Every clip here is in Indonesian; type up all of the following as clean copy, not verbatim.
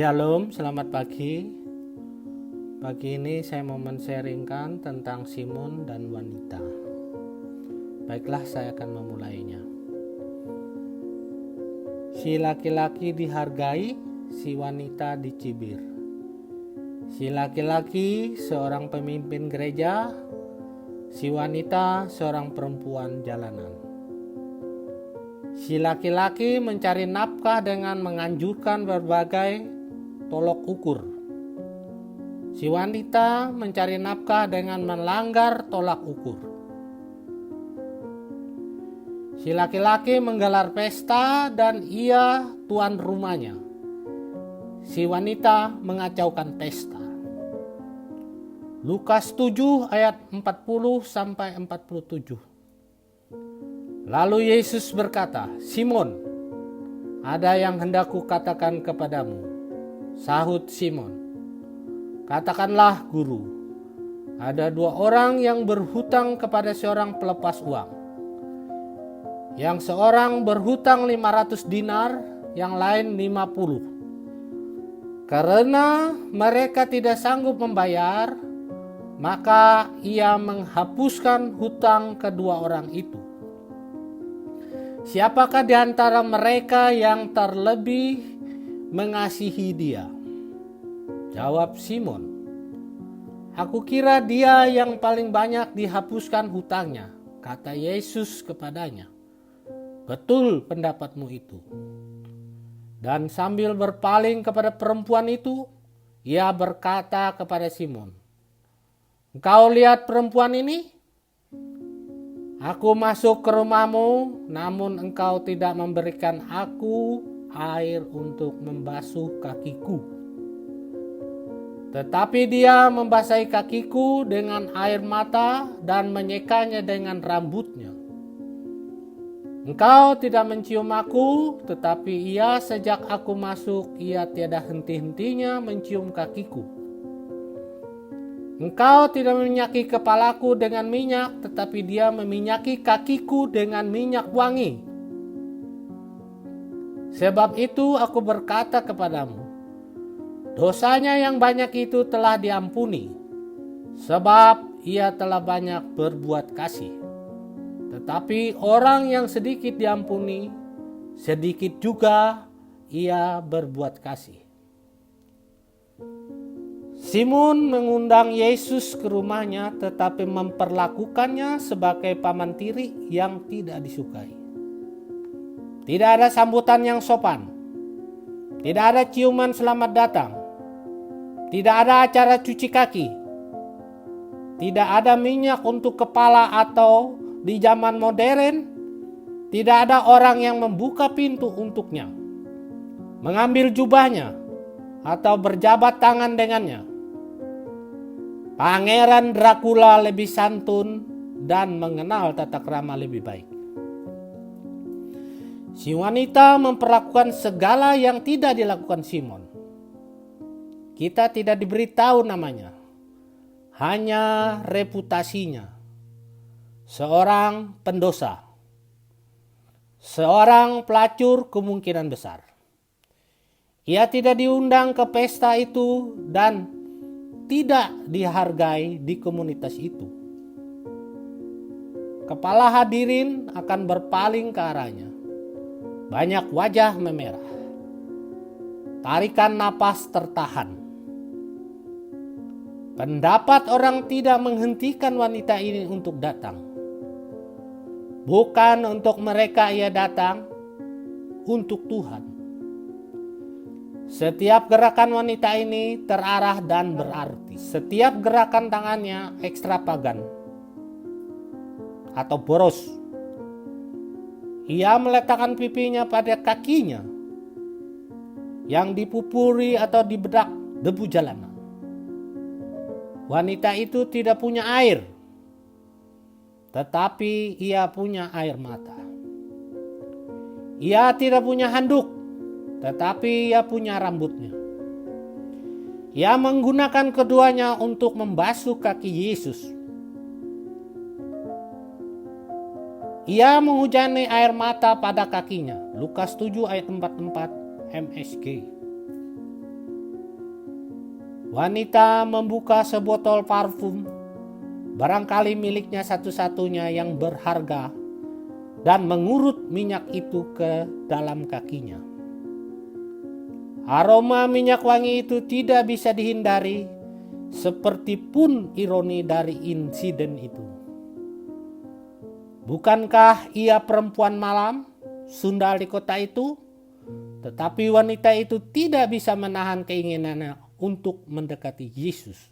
Shalom, selamat pagi. Pagi ini saya mau men-sharingkan tentang Simon dan wanita. Baiklah, saya akan memulainya. Si laki-laki dihargai, si wanita dicibir. Si laki-laki seorang pemimpin gereja, si wanita seorang perempuan jalanan. Si laki-laki mencari nafkah dengan menganjurkan berbagai tolok ukur. Si wanita mencari nafkah dengan melanggar tolak ukur. Si laki-laki menggelar pesta dan ia tuan rumahnya. Si wanita mengacaukan pesta. Lukas 7 ayat 40 sampai 47. Lalu Yesus berkata, "Simon, ada yang hendak kukatakan kepadamu." Sahut Simon, "Katakanlah, Guru." Ada dua orang yang berhutang kepada seorang pelepas uang. Yang seorang berhutang 500 dinar, yang lain 50. Karena mereka tidak sanggup membayar, maka ia menghapuskan hutang kedua orang itu. Siapakah di antara mereka yang terlebih mengasihi dia? Jawab Simon, "Aku kira dia yang paling banyak dihapuskan hutangnya." Kata Yesus kepadanya, "Betul pendapatmu itu." Dan sambil berpaling kepada perempuan itu, ia berkata kepada Simon, "Engkau lihat perempuan ini? Aku masuk ke rumahmu, namun engkau tidak memberikan aku air untuk membasuh kakiku. Tetapi dia membasahi kakiku dengan air mata dan menyekanya dengan rambutnya. Engkau tidak mencium aku, tetapi ia sejak aku masuk, ia tiada henti-hentinya mencium kakiku. Engkau tidak meminyaki kepalaku dengan minyak, tetapi dia meminyaki kakiku dengan minyak wangi. Sebab itu aku berkata kepadamu, dosanya yang banyak itu telah diampuni, sebab ia telah banyak berbuat kasih. Tetapi orang yang sedikit diampuni, sedikit juga ia berbuat kasih." Simon mengundang Yesus ke rumahnya, tetapi memperlakukannya sebagai paman tiri yang tidak disukai. Tidak ada sambutan yang sopan, tidak ada ciuman selamat datang, tidak ada acara cuci kaki, tidak ada minyak untuk kepala, atau di zaman modern tidak ada orang yang membuka pintu untuknya, mengambil jubahnya, atau berjabat tangan dengannya. Pangeran Dracula lebih santun dan mengenal tata krama lebih baik. Si wanita memperlakukan segala yang tidak dilakukan Simon. Kita tidak diberitahu namanya, hanya reputasinya. Seorang pendosa, seorang pelacur kemungkinan besar. Ia tidak diundang ke pesta itu dan tidak dihargai di komunitas itu. Kepala hadirin akan berpaling ke arahnya. Banyak wajah memerah. Tarikan napas tertahan. Pendapat orang tidak menghentikan wanita ini untuk datang. Bukan untuk mereka ia datang, untuk Tuhan. Setiap gerakan wanita ini terarah dan berarti. Setiap gerakan tangannya ekstravagan atau boros. Ia meletakkan pipinya pada kakinya yang dipupuri atau dibedak debu jalanan. Wanita itu tidak punya air, tetapi ia punya air mata. Ia tidak punya handuk, tetapi ia punya rambutnya. Ia menggunakan keduanya untuk membasuh kaki Yesus. Ia menghujani air mata pada kakinya. Lukas 7 ayat 44 MSG. Wanita membuka sebotol parfum, barangkali miliknya satu-satunya yang berharga, dan mengurut minyak itu ke dalam kakinya. Aroma minyak wangi itu tidak bisa dihindari, seperti pun ironi dari insiden itu. Bukankah ia perempuan malam, sundal di kota itu? Tetapi wanita itu tidak bisa menahan keinginannya untuk mendekati Yesus.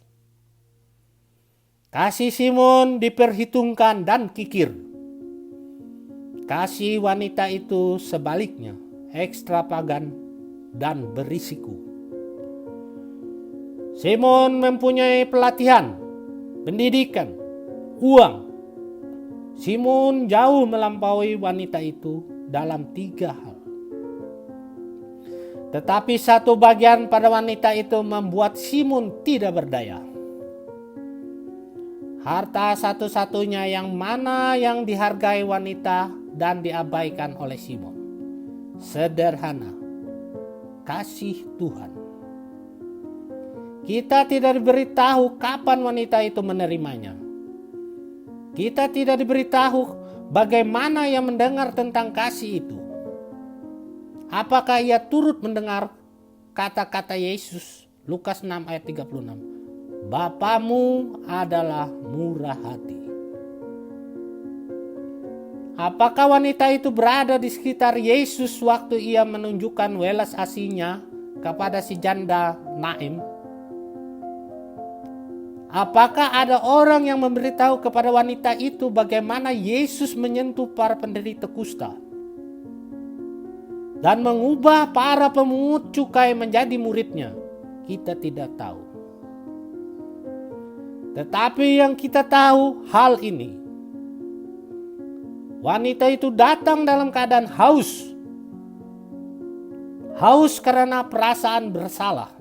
Kasih Simon diperhitungkan dan kikir. Kasih wanita itu sebaliknya, ekstravagan dan berisiko. Simon mempunyai pelatihan, pendidikan, uang. Simon jauh melampaui wanita itu dalam 3 hal. Tetapi satu bagian pada wanita itu membuat Simon tidak berdaya. Harta satu-satunya yang mana yang dihargai wanita dan diabaikan oleh Simon. Sederhana, kasih Tuhan. Kita tidak diberitahu kapan wanita itu menerimanya. Kita tidak diberitahu bagaimana ia mendengar tentang kasih itu. Apakah ia turut mendengar kata-kata Yesus, Lukas 6 ayat 36. Bapamu adalah murah hati. Apakah wanita itu berada di sekitar Yesus waktu ia menunjukkan welas asihnya kepada si janda Naim? Apakah ada orang yang memberitahu kepada wanita itu bagaimana Yesus menyentuh para penderita kusta dan mengubah para pemungut cukai menjadi muridnya? Kita tidak tahu. Tetapi yang kita tahu hal ini. Wanita itu datang dalam keadaan haus. Haus karena perasaan bersalah.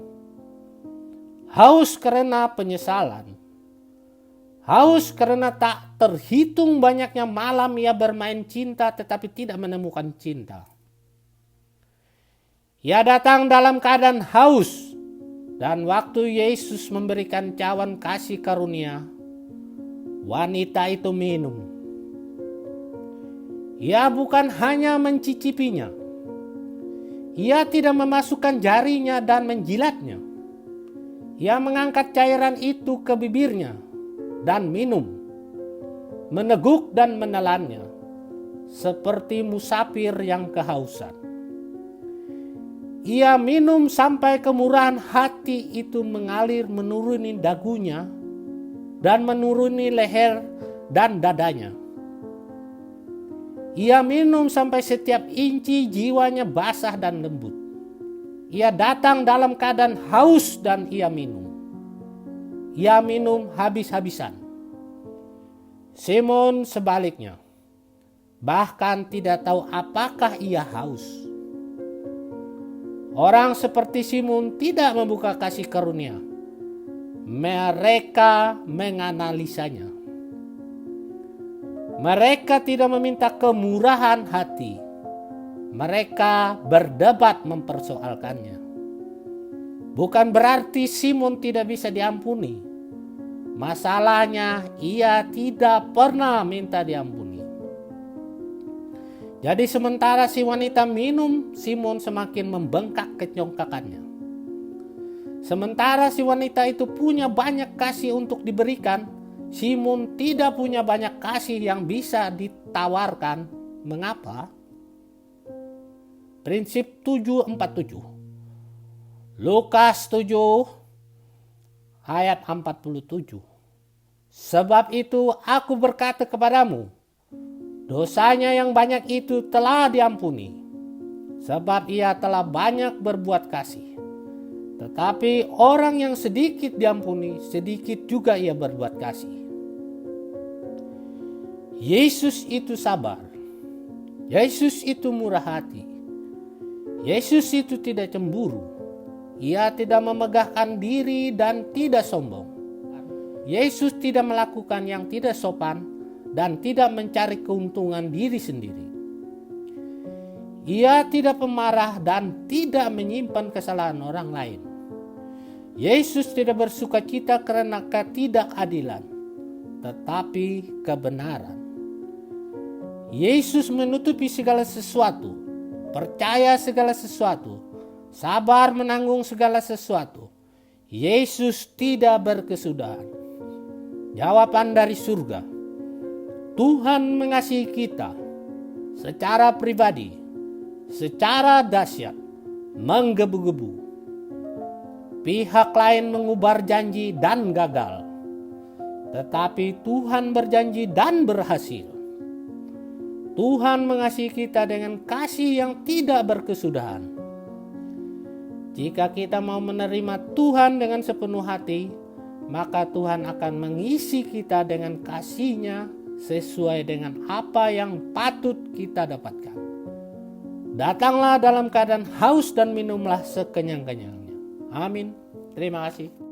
Haus karena penyesalan. Haus karena tak terhitung banyaknya malam ia bermain cinta tetapi tidak menemukan cinta. Ia datang dalam keadaan haus, dan waktu Yesus memberikan cawan kasih karunia, wanita itu minum. Ia bukan hanya mencicipinya. Ia tidak memasukkan jarinya dan menjilatnya. Ia mengangkat cairan itu ke bibirnya dan minum, meneguk dan menelannya, seperti musafir yang kehausan. Ia minum sampai kemurahan hati itu mengalir menuruni dagunya dan menuruni leher dan dadanya. Ia minum sampai setiap inci jiwanya basah dan lembut. Ia datang dalam keadaan haus dan ia minum. Ia minum habis-habisan. Simon sebaliknya, bahkan tidak tahu apakah ia haus. Orang seperti Simon tidak membuka kasih karunia. Mereka menganalisanya. Mereka tidak meminta kemurahan hati. Mereka berdebat mempersoalkannya. Bukan berarti Simon tidak bisa diampuni. Masalahnya ia tidak pernah minta diampuni. Jadi sementara si wanita minum, Simon semakin membengkak kecongkakannya. Sementara si wanita itu punya banyak kasih untuk diberikan, Simon tidak punya banyak kasih yang bisa ditawarkan. Mengapa? Prinsip 747. Lukas 7 ayat 47. Sebab itu aku berkata kepadamu, dosanya yang banyak itu telah diampuni, sebab ia telah banyak berbuat kasih. Tetapi orang yang sedikit diampuni, sedikit juga ia berbuat kasih. Yesus itu sabar. Yesus itu murah hati. Yesus itu tidak cemburu. Ia tidak memegahkan diri dan tidak sombong. Yesus tidak melakukan yang tidak sopan dan tidak mencari keuntungan diri sendiri. Ia tidak pemarah dan tidak menyimpan kesalahan orang lain. Yesus tidak bersukacita karena ketidakadilan, tetapi kebenaran. Yesus menutupi segala sesuatu, percaya segala sesuatu, sabar menanggung segala sesuatu. Yesus tidak berkesudahan. Jawaban dari surga. Tuhan mengasihi kita secara pribadi, secara dahsyat, menggebu-gebu. Pihak lain mengubar janji dan gagal, tetapi Tuhan berjanji dan berhasil. Tuhan mengasihi kita dengan kasih yang tidak berkesudahan. Jika kita mau menerima Tuhan dengan sepenuh hati, maka Tuhan akan mengisi kita dengan kasih-Nya sesuai dengan apa yang patut kita dapatkan. Datanglah dalam keadaan haus dan minumlah sekenyang-kenyangnya. Amin. Terima kasih.